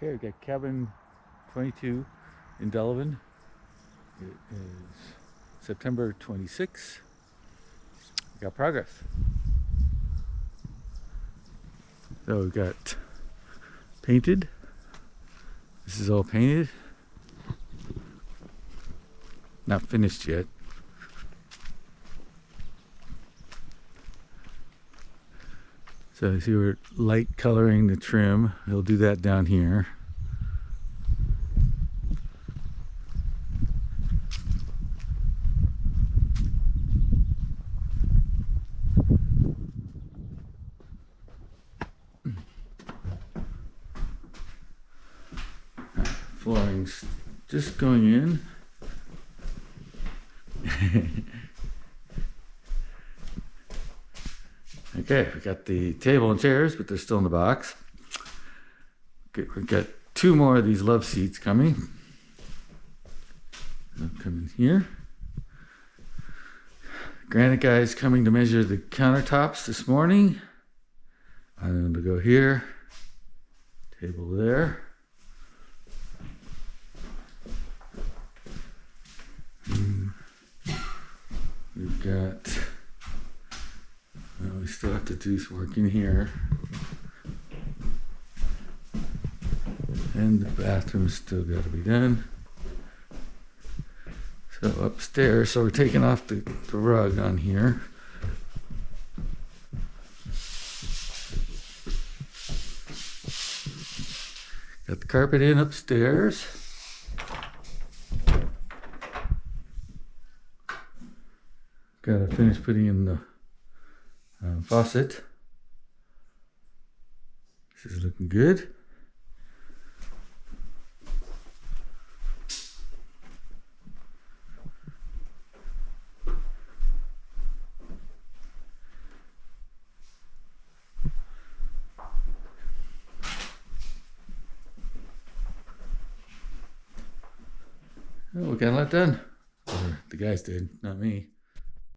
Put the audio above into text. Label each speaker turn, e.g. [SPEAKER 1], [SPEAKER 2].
[SPEAKER 1] Okay, we've got cabin 22 in Delavan. It is September 26th. We got progress. So we've got painted. This is all painted. Not finished yet. So you see we're light coloring the trim. He'll do that down here. Flooring's just going in. Okay, we got the table and chairs, but they're still in the box. Okay, we've got two more of these love seats coming. They'll come in here. Granite guy's coming to measure the countertops this morning. I'm going to go here. Table there. We've got, well, we still have to do some work in here. And the bathroom's still got to be done. So upstairs, so we're taking off the rug on here. Got the carpet in upstairs. Got to finish putting in the faucet. This is looking good. Oh, we got a lot done. Or the guys did, not me.